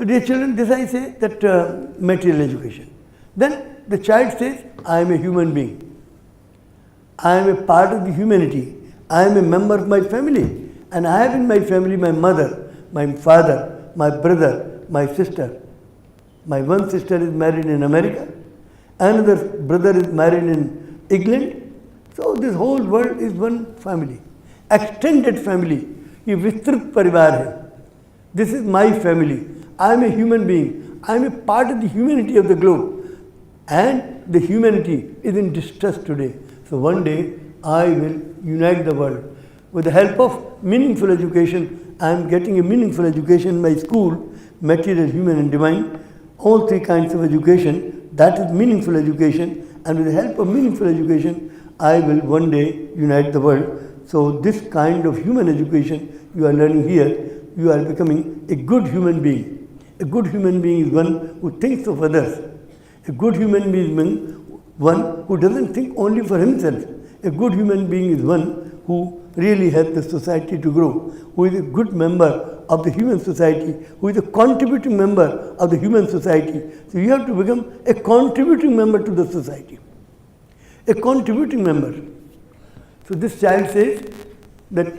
So dear children, this I say that material education. Then the child says, I am a human being. I am a part of the humanity. I am a member of my family. And I have in my family my mother, my father, my brother, my sister. My one sister is married in America. Another brother is married in England. So this whole world is one family. Extended family. ये विस्तृत परिवार है. This is my family. I am a human being. I am a part of the humanity of the globe. And the humanity is in distress today. So one day I will unite the world. With the help of meaningful education, I am getting a meaningful education in my school, material, human and divine. All three kinds of education, that is meaningful education. And with the help of meaningful education, I will one day unite the world. So this kind of human education you are learning here, you are becoming a good human being. A good human being is one who thinks of others. A good human being is one who doesn't think only for himself. A good human being is one who really helps the society to grow, who is a good member of the human society, who is a contributing member of the human society. So you have to become a contributing member to the society. A contributing member. So this child says that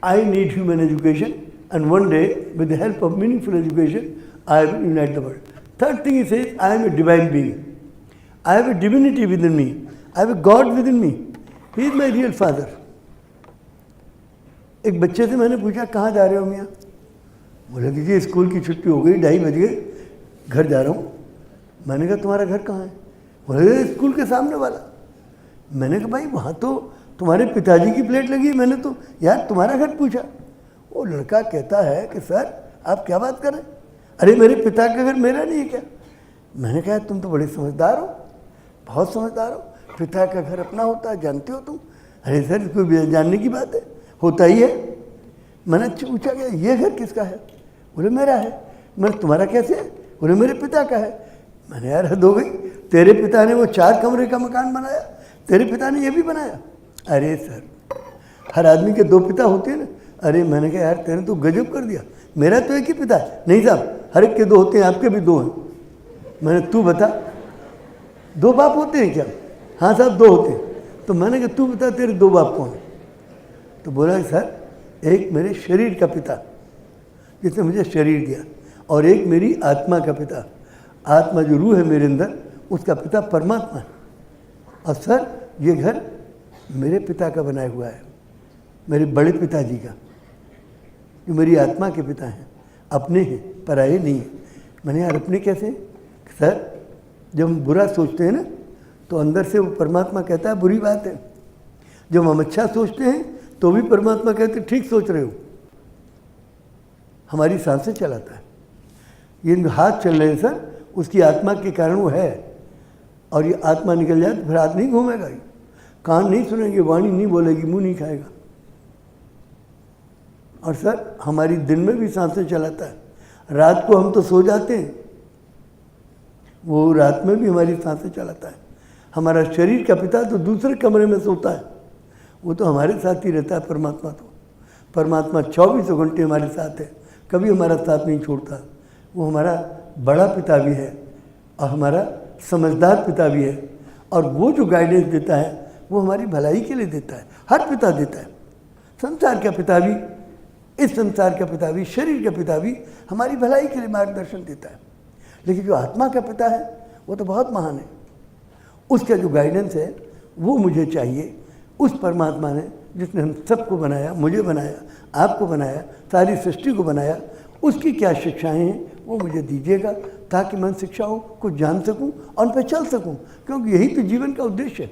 I need human education, and one day with the help of meaningful education, I will unite the world. Third thing he says, I am a divine being. I have a divinity within me. I have a God within me. He is my real father. एक बच्चे से मैंने पूछा कहाँ जा रहे हो मियाँ? बोला कि जी स्कूल की छुट्टी हो गई, 2:30 बज गए, घर जा रहा हूँ. मैंने कहा तुम्हारा घर कहाँ है? बोले स्कूल के सामने वाला. मैंने कहा भाई वहाँ तो तुम्हारे पिताजी की प्लेट लगी है, मैंने तो यार तुम्हारा घर पूछा. वो लड़का कहता है कि सर आप क्या बात कर रहे हैं? अरे मेरे पिता का घर मेरा नहीं है क्या? मैंने कहा तुम तो बड़े समझदार हो, बहुत समझदार हो. पिता का घर अपना होता है, जानते हो तुम? अरे सर कोई जानने की बात है, होता ही है. मैंने पूछा क्या ये घर किसका है? बोले मेरा है. मैंने तुम्हारा कैसे है? बोले मेरे पिता का है. मैंने यार हद हो गई, तेरे पिता ने वो 4 कमरे का मकान बनाया, तेरे पिता ने ये भी बनाया? अरे सर हर आदमी के 2 पिता होते हैं ना. अरे मैंने कहा यार तेरे तो गजब कर दिया, मेरा तो एक ही पिता है. नहीं साहब हर एक के 2 होते हैं, आपके भी 2 हैं. मैंने तू बता 2 बाप होते हैं क्या? हाँ साहब 2 होते हैं. तो मैंने कहा तू बता तेरे 2 बाप कौन? तो बोला सर एक मेरे शरीर का पिता जिसने मुझे शरीर दिया, और एक मेरी आत्मा का पिता. आत्मा जो रूह है मेरे अंदर, उसका पिता परमात्मा है. और सर ये घर मेरे पिता का बनाया हुआ है, मेरे बड़े पिताजी का, जो मेरी आत्मा के पिता हैं, अपने हैं, पराये नहीं हैं. मैंने यार अपने कैसे? सर जब हम बुरा सोचते हैं ना तो अंदर से वो परमात्मा कहता है बुरी बात है. जब हम अच्छा सोचते हैं तो भी परमात्मा कहते ठीक सोच रहे हो. हमारी सांसें चलाता है. ये हाथ चल रहे हैं सर, उसकी आत्मा के कारण वो है. और ये आत्मा निकल जाए तो फिर हाथ नहीं घूमेगा, कान नहीं सुनेंगे, वाणी नहीं बोलेगी, मुंह नहीं खाएगा. और सर हमारी दिन में भी सांसें चलाता है. रात को हम तो सो जाते हैं, वो रात में भी हमारी सांसें चलाता है. हमारा शरीर का पिता तो दूसरे कमरे में सोता है, वो तो हमारे साथ ही रहता है. परमात्मा तो परमात्मा 24 घंटे हमारे साथ है, कभी हमारा साथ नहीं छोड़ता. वो हमारा बड़ा पिता भी है और हमारा समझदार पिता भी है. और वो जो गाइडेंस देता है वो हमारी भलाई के लिए देता है. हर पिता देता है. संसार का पिता भी, इस संसार का पिता भी, शरीर का पिता भी हमारी भलाई के लिए मार्गदर्शन देता है. लेकिन जो आत्मा का पिता है वो तो बहुत महान है. उसका जो गाइडेंस है वो मुझे चाहिए. उस परमात्मा ने जिसने हम सबको बनाया, मुझे बनाया, आपको बनाया, सारी सृष्टि को बनाया, उसकी क्या शिक्षाएं हैं वो मुझे दीजिएगा, ताकि मैं शिक्षाओं को जान सकूं और उन पर चल सकूं. क्योंकि यही तो जीवन का उद्देश्य है.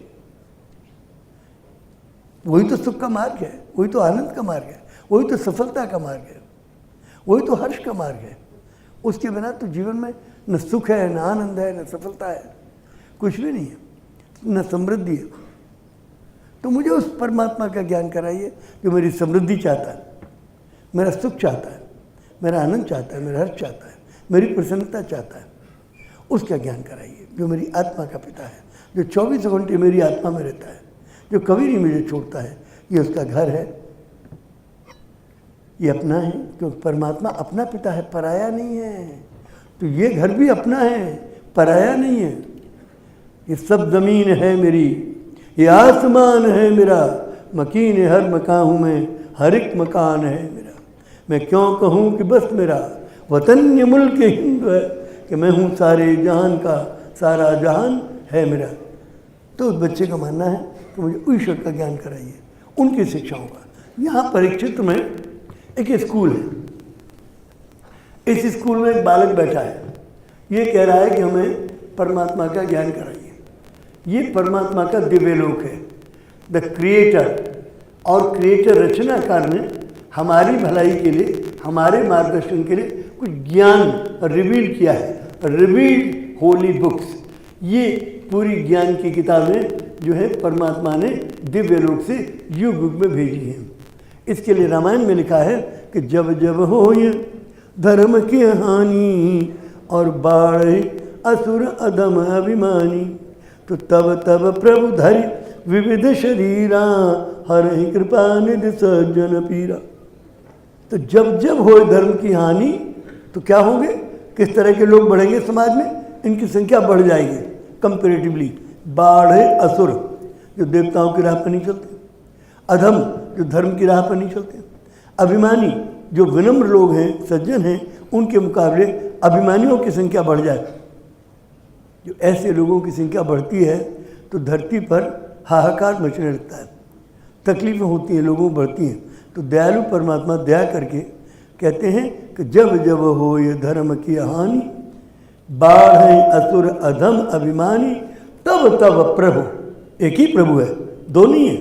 वही तो सुख का मार्ग है, वही तो आनंद का मार्ग है, वही तो सफलता का मार्ग है, वही तो हर्ष का मार्ग है. उसके बिना तो जीवन में न सुख है, न आनंद है, न सफलता है, कुछ भी नहीं है, न समृद्धि है. तो मुझे उस परमात्मा का ज्ञान कराइए जो मेरी समृद्धि चाहता है, मेरा सुख चाहता है, मेरा आनंद चाहता है, मेरा हर्ष चाहता है, मेरी प्रसन्नता चाहता है. उसका ज्ञान कराइए जो मेरी आत्मा का पिता है, जो 24 घंटे मेरी आत्मा में रहता है, जो कभी नहीं मुझे छोड़ता है. ये उसका घर है, ये अपना है. क्योंकि परमात्मा अपना पिता है, पराया नहीं है. तो ये घर भी अपना है, पराया नहीं है। ये सब ज़मीन है मेरी, ये आसमान है मेरा, मकीन हर मकान हूँ मैं, हर एक मकान है मेरा। मैं क्यों कहूँ कि बस मेरा वतन ये मुल्क हिंद है, कि मैं हूँ सारे जहान का, सारा जहान है मेरा। तो उस बच्चे का मानना है कि मुझे ईश्वर का ज्ञान कराइए, उनकी शिक्षाओं का। यहाँ परीक्षित में एक स्कूल है, इस स्कूल में एक बालक बैठा है, ये कह रहा है कि हमें परमात्मा का ज्ञान कराइए। ये परमात्मा का दिव्य लोक है। द क्रिएटर और क्रिएटर रचनाकार ने हमारी भलाई के लिए, हमारे मार्गदर्शन के लिए कुछ ज्ञान रिवील किया है, रिवील्ड होली बुक्स। ये पूरी ज्ञान की किताबें जो है परमात्मा ने दिव्य लोक से युग युग में भेजी हैं। इसके लिए रामायण में लिखा है कि जब जब हो ये धर्म की हानि और बाढ़े असुर अधम अभिमानी, तो तब तब प्रभु धरि विविध शरीरा, हर ही कृपा निधि सज्जन पीरा। तो जब जब हो धर्म की हानि तो क्या होंगे, किस तरह के लोग बढ़ेंगे समाज में, इनकी संख्या बढ़ जाएगी कंपेरेटिवली। बाढ़ असुर जो देवताओं की राह पर नहीं चलते, अधम जो धर्म की राह पर नहीं चलते, अभिमानी जो विनम्र लोग हैं, सज्जन हैं, उनके मुकाबले अभिमानियों की संख्या बढ़ जाए। जो ऐसे लोगों की संख्या बढ़ती है तो धरती पर हाहाकार मचने लगता है, तकलीफें होती हैं, लोगों को बढ़ती हैं। तो दयालु परमात्मा दया करके कहते हैं कि जब जब हो ये धर्म की हानि, बाढ़ असुर अधम अभिमानी, तब तब प्रभु, एक ही प्रभु है, दो नहीं है,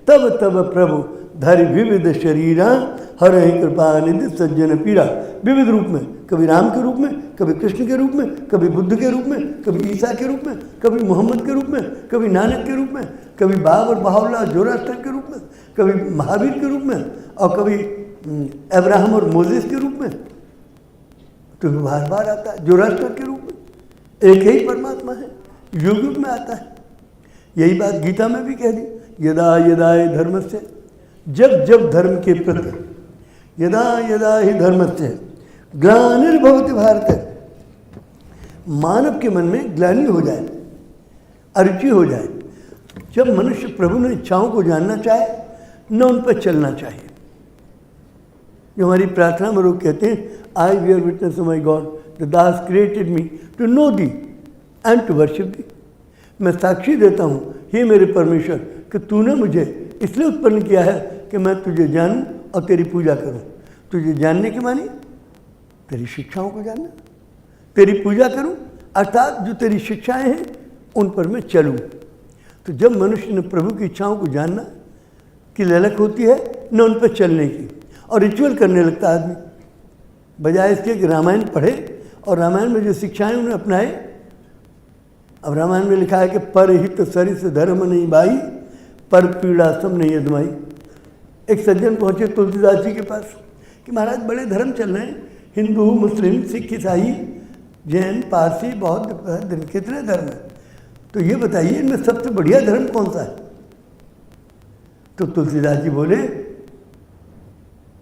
तब तब प्रभु धरि विविध शरीरा, हर ही कृपा निधि सज्जन पीरा। विविध रूप में, कभी राम के रूप में, कभी कृष्ण के रूप में, कभी बुद्ध के रूप में, कभी ईसा के रूप में, कभी मोहम्मद के रूप में, कभी नानक के रूप में, कभी बाबर बहाउल्लाह जोरास्टर के रूप में, कभी महावीर के रूप में, और कभी अब्राहम और मोजेस के रूप में। तो बार बार आता है जोरास्टर के रूप में। एक ही परमात्मा है, युग युग में आता है। यही बात गीता में भी कह दी, यदा यदा धर्म से, जब जब धर्म के प्रति, यदा यदा ही धर्म से ग्लानिर्भवति भारत, मानव के मन में ग्लानि हो जाए, अरुचि हो जाए, जब मनुष्य प्रभु ने इच्छाओं को जानना चाहे, न उन पर चलना चाहिए। जो हमारी प्रार्थना में लोग कहते हैं, I bear witness of my god that thou hast created me to know thee and to worship thee. मैं साक्षी देता हूँ, हे मेरे परमेश्वर, कि तूने मुझे इसलिए उत्पन्न किया है कि मैं तुझे जानूं और तेरी पूजा करूं। तुझे जानने के माने तेरी शिक्षाओं को जानना, तेरी पूजा करूं, अर्थात जो तेरी शिक्षाएं हैं उन पर मैं चलूं। तो जब मनुष्य ने प्रभु की इच्छाओं को जानना की ललक होती है, न उन पर चलने की, और रिचुअल करने लगता आदमी, बजाय इसके कि रामायण पढ़े और रामायण में जो शिक्षाएं उन्हें अपनाए। अब रामायण में लिखा है कि पर हित सरिस धर्म नहीं भाई, पर पीड़ा सम नहीं अदमाई। एक सज्जन पहुँचे तुलसीदास जी के पास कि महाराज बड़े धर्म चल रहे हैं, हिंदू, मुस्लिम, सिख, ईसाई, जैन, पारसी, बौद्ध, कितने धर्म हैं, तो ये बताइए इनमें सबसे बढ़िया धर्म कौन सा है। तो तुलसीदास जी बोले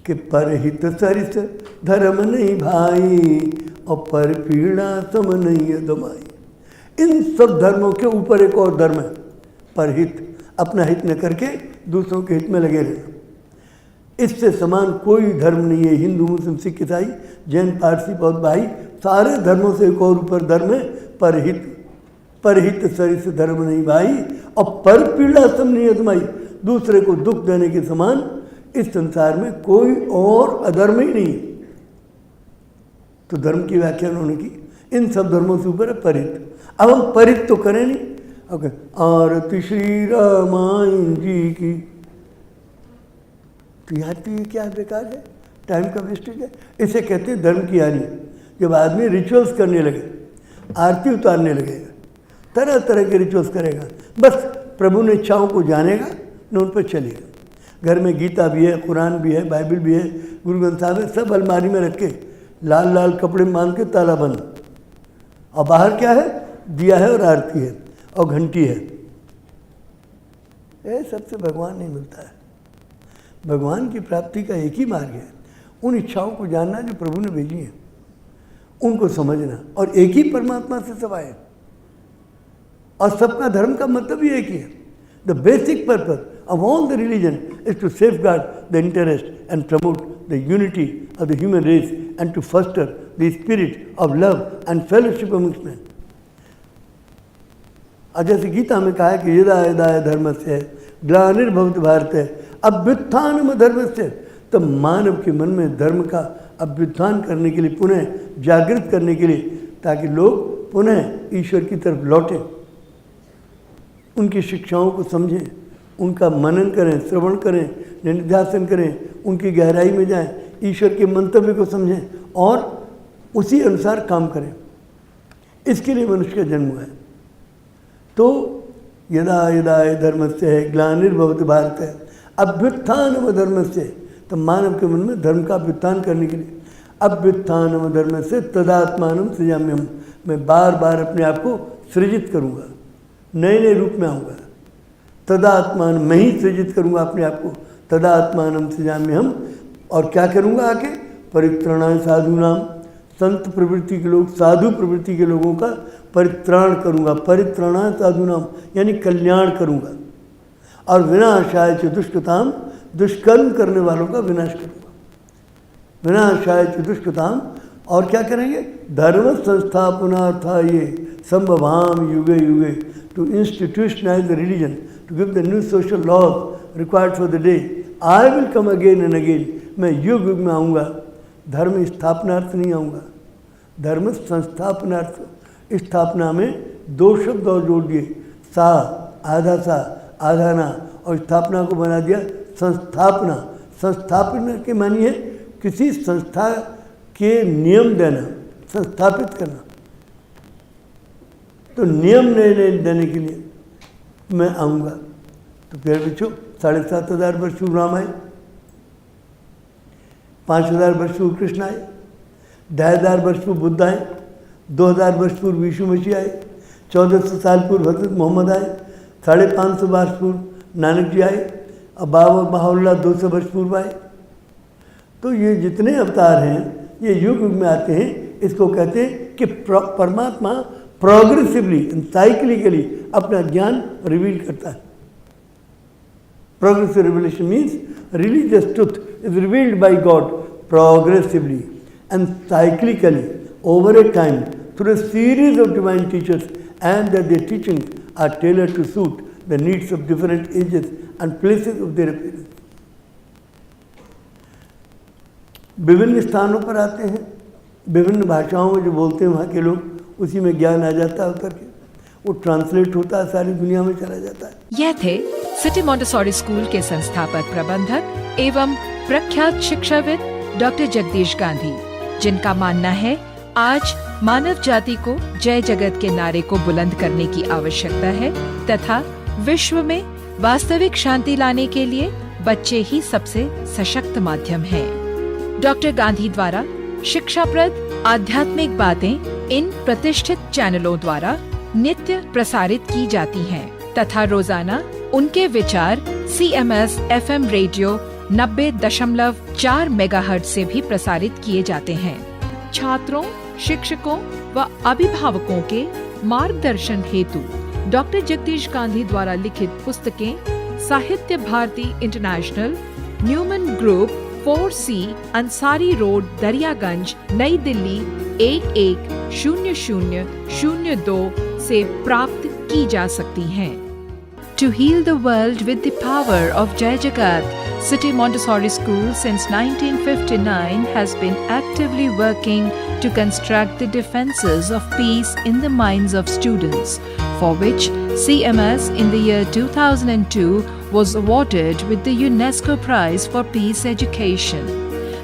कि परहित सरिस धर्म नहीं भाई, और पर पीड़ा सम नहीं अदमाई। इन सब धर्मों के ऊपर एक और धर्म है, परहित, अपना हित न करके दूसरों के हित में लगे रहना। इससे समान कोई धर्म नहीं है। हिंदू, मुस्लिम, सिख, ईसाई, जैन, पारसी, बौद्ध, भाई, सारे धर्मों से एक और ऊपर धर्म है परहित। परहित सरिस धर्म नहीं भाई, और पर पीड़ा सम नहीं अदमाई। दूसरे को दुख देने के समान इस संसार में कोई और अधर्म ही नहीं। तो धर्म की व्याख्या उन्होंने की, इन सब धर्मों से ऊपर है परित। अब हम परित तो करें नहीं। ओके, आरती श्री रामायण जी की। तो यार तो ये क्या बेकार है, टाइम का वेस्टेज है। इसे कहते हैं धर्म की हानि। जब आदमी रिचुअल्स करने लगे, आरती उतारने लगेगा, तरह तरह के रिचुअल्स करेगा, बस प्रभु ने इच्छाओं को जानेगा, न उन पर चलेगा। घर में गीता भी है, कुरान भी है, बाइबल भी है, गुरु ग्रंथ साहब है, सब अलमारी में रख के लाल लाल कपड़े में बांध के ताला बंद। और बाहर क्या है, दिया है और आरती है और घंटी है। ये सबसे भगवान नहीं मिलता है। भगवान की प्राप्ति का एक ही मार्ग है, उन इच्छाओं को जानना जो प्रभु ने भेजी हैं, उनको समझना, और एक ही परमात्मा से सब आए और सबका धर्म का मतलब ही एक ही है। The basic purpose of all the religion is to safeguard the interest and promote the unity of the human race and to foster the spirit of love and fellowship amongst men. और जैसे गीता में कहा है कि यदा यदा धर्मस्य ग्लानिर्भवति भारते अभ्युत्थानम धर्मस्य, तो मानव के मन में धर्म का अभ्युत्थान करने के लिए, पुनः जागृत करने के लिए, ताकि लोग पुनः ईश्वर की तरफ लौटें, उनकी शिक्षाओं को समझें, उनका मनन करें, श्रवण करें, निधिध्यासन करें, उनकी गहराई में जाएं, ईश्वर के मंतव्य को समझें और उसी अनुसार काम करें। इसके लिए मनुष्य का जन्म हुआ है। तो यदा यदा धर्मस्य ग्लानिर्भवति भारत अभ्युत्थानम धर्मस्य, तो मानव के मन में धर्म का अभ्युत्थान करने के लिए अभ्युत्थानम धर्मस्य तदात्मानम सृजाम्यहम्, मैं बार बार अपने आप को सृजित करूँगा, नए नए रूप में आऊँगा। तदात्मान, मैं ही सृजित करूँगा अपने आप को, तदात्मानम सृजाम्यहम्, और क्या करूँगा आके, परित्राणाय साधूनाम, संत प्रवृत्ति के लोग, साधु प्रवृत्ति के लोगों का परित्राण करूँगा, परित्राणाय साधूनाम यानी कल्याण करूँगा, और विनाशाय च दुष्कृताम, दुष्कर्म करने वालों का विनाश करूँगा। विनाशाय च दुष्कृताम, और क्या करेंगे, धर्म संस्थापनार्थाय संभवाम युगे युगे, to institutionalise the religion, to give the new social laws required for the day. I will come again and again. मैं युग युग में आऊँगा, धर्म स्थापनार्थ नहीं आऊँगा, धर्म संस्थापनार्थ। स्थापना में दो शब्द और जोड़ दिए, सा आधा ना, और स्थापना को बना दिया संस्थापना। संस्थापना के मानी है किसी संस्था के नियम देना, संस्थापित करना। तो नियम नए देने के लिए मैं आऊँगा। तो फिर बच्चों 7,500 वर्ष पूर्व राम आए, 5,000 वर्ष पूर्व कृष्ण आए, 2,500 वर्ष पूर्व बुद्ध आए, 2,000 वर्ष पूर्व यीशु मसीह आए, 1,400 साल पूर्व हज़रत मोहम्मद आए, 550 वर्ष पूर्व नानक जी आए, और बाबा बहाउल्लाह 200 वर्ष पूर्व आए। तो ये जितने अवतार हैं ये युग युग में आते हैं। इसको कहते हैं कि परमात्मा प्रोग्रेसिवली एंड साइक्लिकली अपना ज्ञान रिवील करता है। Progressive revelation means religious truth is revealed by God progressively and cyclically over a time through a series of divine teachers, and that their teachings are tailored to suit the needs of different ages and places of their appearance. विभिन्न स्थानों पर आते हैं, विभिन्न भाषाओं में जो बोलते हैं वहाँ के लोग, उसी में ज्ञान आ जाता है उतर के, वो ट्रांसलेट होता है, सारी दुनिया में चला जाता है। यह थे सिटी मॉन्टेसोरी स्कूल के संस्थापक प्रबंधक एवं प्रख्यात शिक्षाविद डॉक्टर जगदीश गांधी, जिनका मानना है आज मानव जाति को जय जगत के नारे को बुलंद करने की आवश्यकता है तथा विश्व में वास्तविक शांति लाने के लिए बच्चे ही सबसे सशक्त माध्यम हैं। डॉक्टर गांधी द्वारा शिक्षाप्रद आध्यात्मिक बातें इन प्रतिष्ठित चैनलों द्वारा नित्य प्रसारित की जाती हैं तथा रोजाना उनके विचार CMS FM रेडियो 90.4 मेगाहर्ट्ज से भी प्रसारित किए जाते हैं। छात्रों, शिक्षकों व अभिभावकों के मार्गदर्शन हेतु डॉक्टर जगदीश गांधी द्वारा लिखित पुस्तकें Sahitya Bharati International, Newman Group, 4C Ansari Road, Daryaganj, New Delhi 110002 से प्राप्त की जा सकती हैं। To heal the world with the power of Jai Jagat, City Montessori School since 1959 has been actively working to construct the defenses of peace in the minds of students, for which CMS in the year 2002 was awarded with the UNESCO Prize for Peace Education,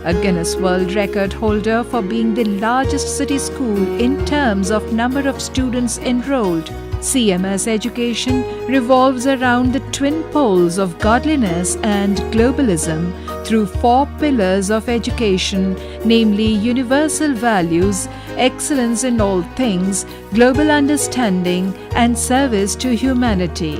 a Guinness World Record holder for being the largest city school in terms of number of students enrolled. CMS education revolves around the twin poles of godliness and globalism through 4 pillars of education, namely universal values, excellence in all things, global understanding, and service to humanity.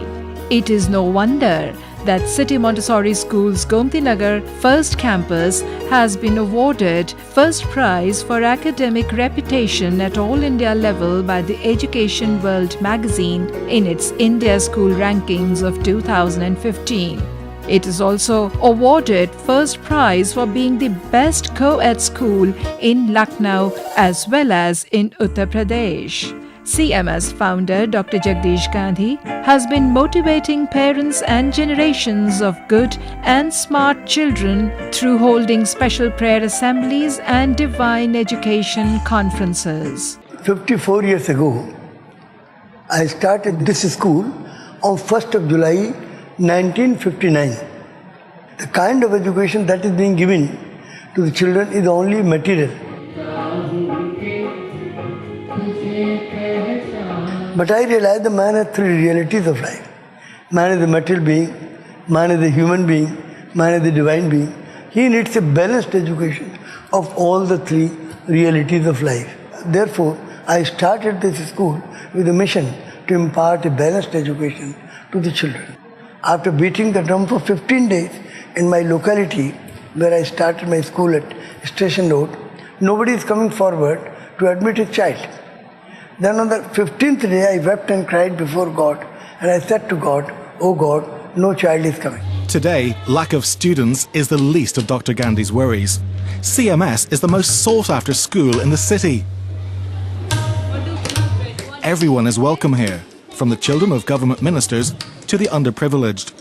It is no wonder that City Montessori School's Gomti Nagar first campus has been awarded first prize for academic reputation at all India level by the Education World magazine in its India School Rankings of 2015. It is also awarded first prize for being the best co-ed school in Lucknow as well as in Uttar Pradesh. CMS founder Dr. Jagdish Gandhi has been motivating parents and generations of good and smart children through holding special prayer assemblies and divine education conferences. 54 years ago, I started this school on 1st of July 1959. The kind of education that is being given to the children is only material. But I realize the man has three realities of life. Man is a material being, man is a human being, man is a divine being. He needs a balanced education of all the three realities of life. Therefore, I started this school with a mission to impart a balanced education to the children. After beating the drum for 15 days in my locality where I started my school at Station Road, nobody is coming forward to admit a child. Then on the 15th day I wept and cried before God and I said to God, "Oh God, no child is coming." Today, lack of students is the least of Dr. Gandhi's worries. CMS is the most sought after school in the city. Everyone is welcome here, from the children of government ministers to the underprivileged.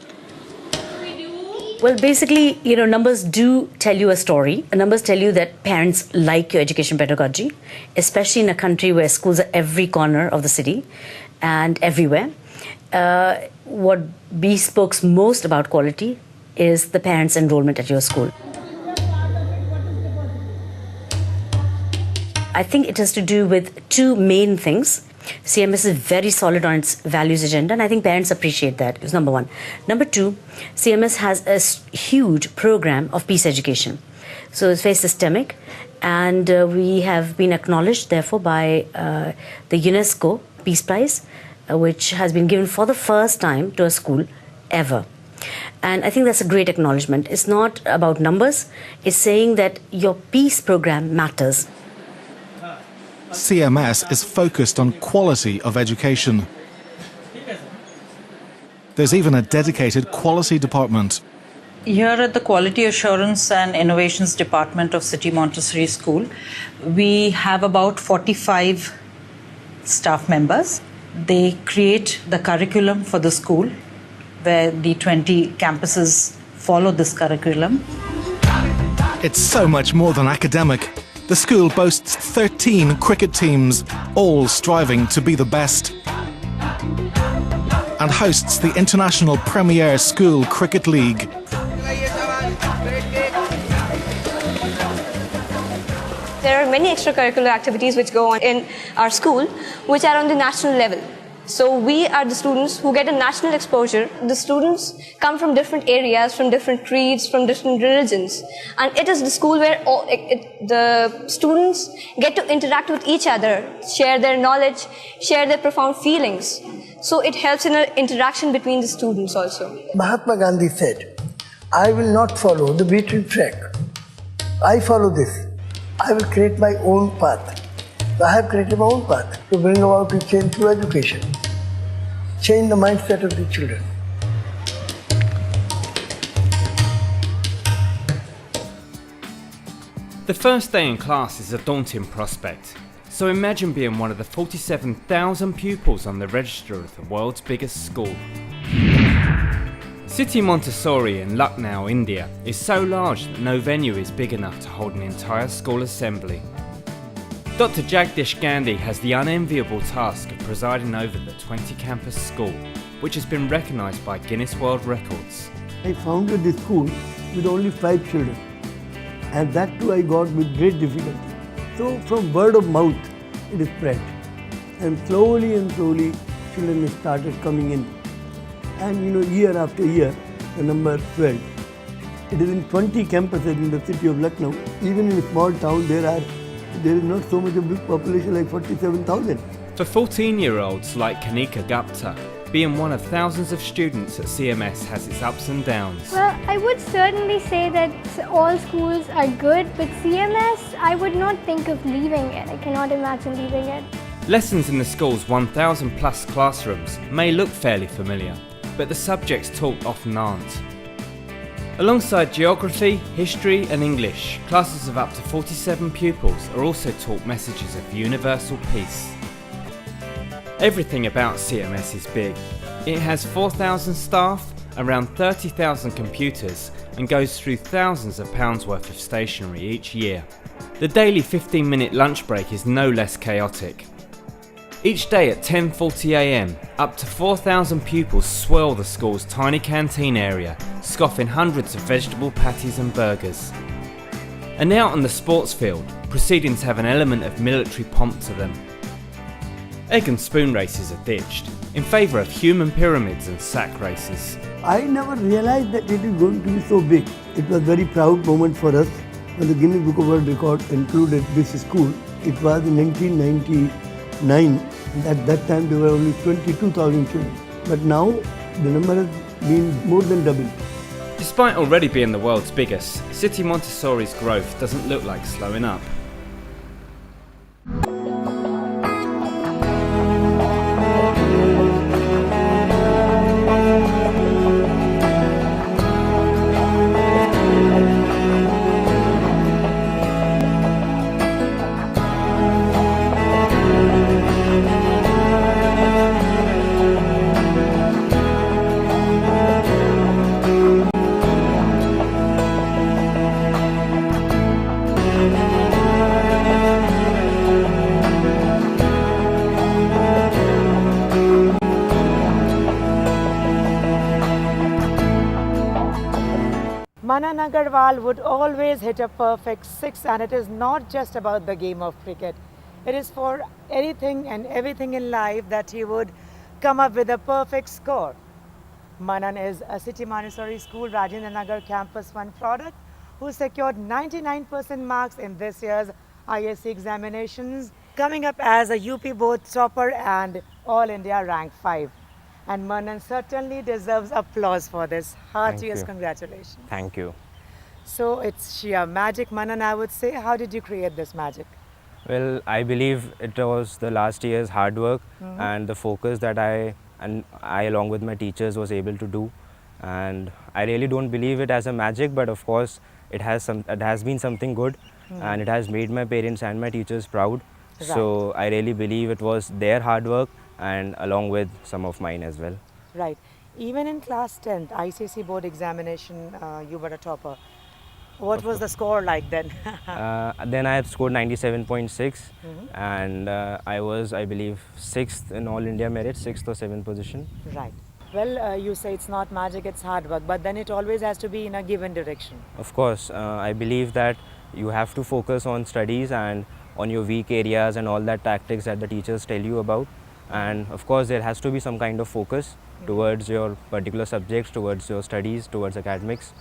Well, basically, numbers do tell you a story. Numbers tell you that parents like your education pedagogy, especially in a country where schools are every corner of the city and everywhere. What bespeaks most about quality is the parents' enrollment at your school. I think it has to do with two main things. CMS is very solid on its values agenda, and I think parents appreciate that. It's number one. Number two, CMS has a huge program of peace education. So it's very systemic, and we have been acknowledged, therefore, by the UNESCO Peace Prize, which has been given for the first time to a school ever. And I think that's a great acknowledgement. It's not about numbers, it's saying that your peace program matters. CMS is focused on quality of education. There's even a dedicated quality department. Here at the Quality Assurance and Innovations Department of City Montessori School, we have about 45 staff members. They create the curriculum for the school, where the 20 campuses follow this curriculum. It's so much more than academic. The school boasts 13 cricket teams, all striving to be the best, and hosts the International Premier School Cricket League. There are many extracurricular activities which go on in our school, which are on the national level. So we are the students who get a national exposure. The students come from different areas, from different creeds, from different religions. And it is the school where the students get to interact with each other, share their knowledge, share their profound feelings. So it helps in an interaction between the students also. Mahatma Gandhi said, "I will not follow the beaten track. I follow this. I will create my own path." I have created my own path to bring about a change through education, change the mindset of the children. The first day in class is a daunting prospect, so imagine being one of the 47,000 pupils on the register of the world's biggest school. City Montessori in Lucknow, India is so large that no venue is big enough to hold an entire school assembly. Dr. Jagdish Gandhi has the unenviable task of presiding over the 20-campus school, which has been recognised by Guinness World Records. I founded this school with only 5 children, and that too I got with great difficulty. So from word of mouth it is spread, and slowly children started coming in, and year after year the number swelled. It is in 20 campuses in the city of Lucknow. Even in a small town there is not so much a big population like 47,000. For 14-year-olds like Kanika Gupta, being one of thousands of students at CMS has its ups and downs. Well, I would certainly say that all schools are good, but CMS, I would not think of leaving it. I cannot imagine leaving it. Lessons in the school's 1,000 plus classrooms may look fairly familiar, but the subjects taught often aren't. Alongside geography, history and English, classes of up to 47 pupils are also taught messages of universal peace. Everything about CMS is big. It has 4,000 staff, around 30,000 computers and goes through thousands of pounds worth of stationery each year. The daily 15-minute lunch break is no less chaotic. Each day at 10:40 AM, up to 4,000 pupils swirl the school's tiny canteen area, scoffing hundreds of vegetable patties and burgers. And out on the sports field, proceedings have an element of military pomp to them. Egg and spoon races are ditched, in favour of human pyramids and sack races. I never realized that it is going to be so big. It was a very proud moment for us when the Guinness Book of World Record included this school. It was in 1999. At that time there were only 22,000 children. But now the number has been more than doubled. Despite already being the world's biggest, City Montessori's growth doesn't look like slowing up. Manan Agarwal would always hit a perfect six, and it is not just about the game of cricket. It is for anything and everything in life that he would come up with a perfect score. Manan is a City Montessori School Rajendra Nagar Campus 1 product who secured 99% marks in this year's ISC examinations, coming up as a UP board topper and All India rank 5. And Manan certainly deserves applause for this. Heartiest congratulations. Thank you. So it's sheer magic, Manan, I would say. How did you create this magic? Well, I believe it was the last year's hard work and the focus that I along with my teachers was able to do. And I really don't believe it as a magic, but of course it has been something good and it has made my parents and my teachers proud. Right. So I really believe it was their hard work and along with some of mine as well. Right. Even in class 10th ICSE board examination, you were a topper. What was the score like then? Then I had scored 97.6 and I was, I believe, 6th in All India merit, 6th or 7th position. Right. Well, you say it's not magic, it's hard work, but then it always has to be in a given direction. Of course, I believe that you have to focus on studies and on your weak areas and all that tactics that the teachers tell you about. And of course, there has to be some kind of focus towards your particular subjects, towards your studies, towards academics.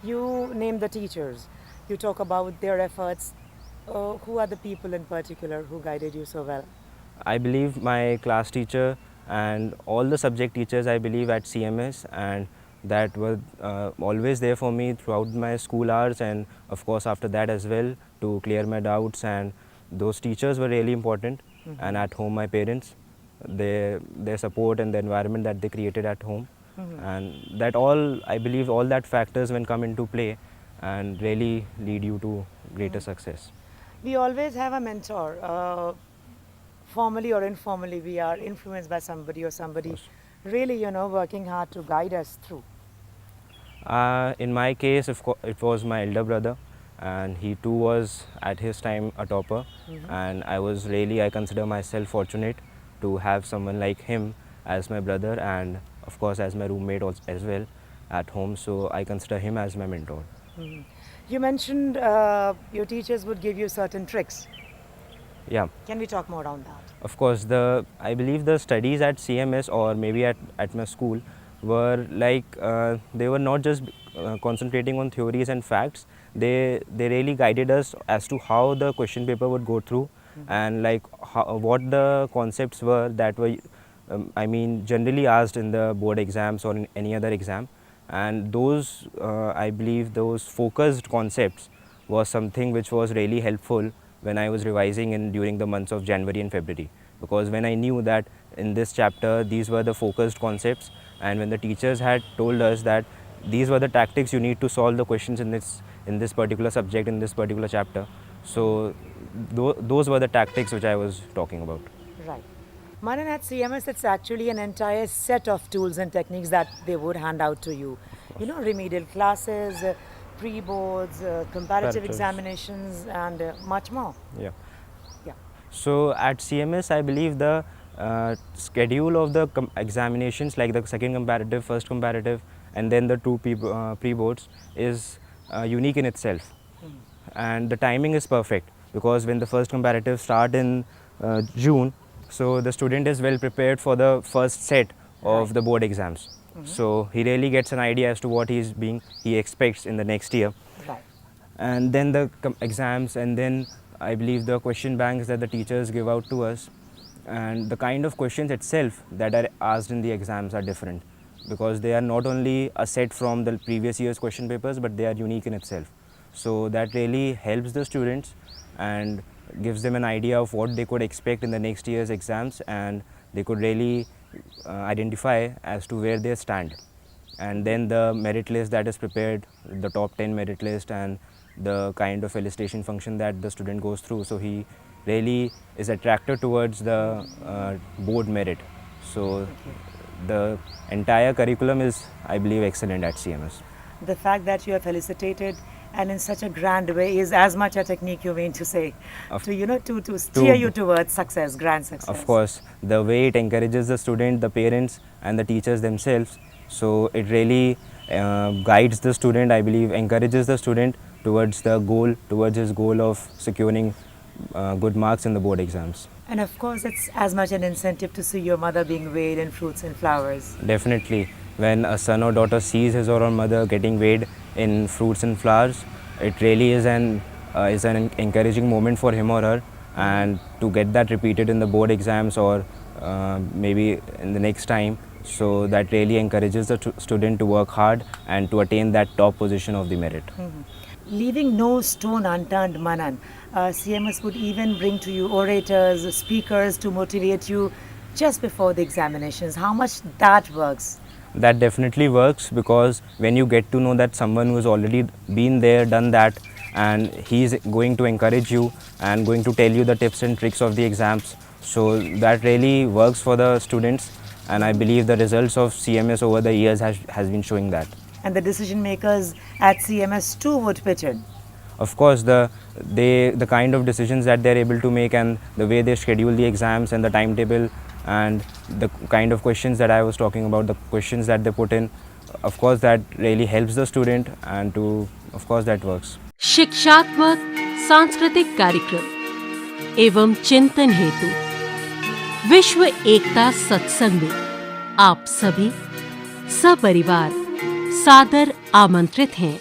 You name the teachers, you talk about their efforts. Who are the people in particular who guided you so well? I believe my class teacher and all the subject teachers, I believe, at CMS, and that were always there for me throughout my school hours and of course after that as well, to clear my doubts. And those teachers were really important. And at home, my parents, their support and the environment that they created at home. And that all, I believe, all that factors when come into play and really lead you to greater success. We always have a mentor. Formally or informally, we are influenced by somebody or somebody really, working hard to guide us through. In my case, it was my elder brother, and he too was at his time a topper. And I consider myself fortunate to have someone like him as my brother and of course as my roommate as well at home. So I consider him as my mentor. You mentioned your teachers would give you certain tricks. Yeah. Can we talk more on that? Of course, I believe the studies at CMS or maybe at my school were like, they were not just concentrating on theories and facts. They really guided us as to how the question paper would go through and like what the concepts were that were I mean generally asked in the board exams or in any other exam, and those I believe those focused concepts was something which was really helpful when I was revising in during the months of January and February, because when I knew that in this chapter these were the focused concepts, and when the teachers had told us that these were the tactics you need to solve the questions in this particular subject, in this particular chapter, so those were the tactics which I was talking about. Right. Manan, at CMS, it's actually an entire set of tools and techniques that they would hand out to you. You know, remedial classes, pre-boards, comparative Comparatives. examinations, and much more. Yeah. Yeah. So at CMS, I believe the schedule of the examinations, like the second comparative, first comparative, and then the two pre-boards is unique in itself. And the timing is perfect, because when the first comparative start in June, so the student is well prepared for the first set of the board exams. So he really gets an idea as to what he expects in the next year. Right. And then the exams, and then I believe the question banks that the teachers give out to us, and the kind of questions itself that are asked in the exams are different, because they are not only a set from the previous year's question papers, but they are unique in itself. So that really helps the students and gives them an idea of what they could expect in the next year's exams, and they could really identify as to where they stand. And then the merit list that is prepared, the top 10 merit list, and the kind of elicitation function that the student goes through, so he really is attracted towards the board merit. So the entire curriculum is, I believe, excellent at CMS. The fact that you have felicitated and in such a grand way is as much a technique you mean to say, to steer you towards success, grand success. Of course, the way it encourages the student, the parents and the teachers themselves, so it really guides the student, I believe, encourages the student towards the goal, towards his goal of securing good marks in the board exams. And of course, it's as much an incentive to see your mother being weighed in fruits and flowers. Definitely, when a son or daughter sees his or her mother getting weighed in fruits and flowers, it really is an encouraging moment for him or her, and to get that repeated in the board exams or maybe in the next time, so that really encourages the student to work hard and to attain that top position of the merit. Leaving no stone unturned, Manan, CMS would even bring to you orators, speakers to motivate you just before the examinations. How much that works? That definitely works, because when you get to know that someone who has already been there, done that, and he's going to encourage you and going to tell you the tips and tricks of the exams, so that really works for the students, and I believe the results of CMS over the years has been showing that. And the decision makers at CMS too would pitch in. Of course, the kind of decisions that they're able to make, and the way they schedule the exams and the timetable, and the kind of questions that I was talking about, the questions that they put in, of course that really helps the student, and of course that works. शिक्षात्मक सांस्कृतिक कार्यक्रम एवं चिंतन हेतु विश्व एकता सत्संग में आप सभी सपरिवार सादर आमंत्रित हैं।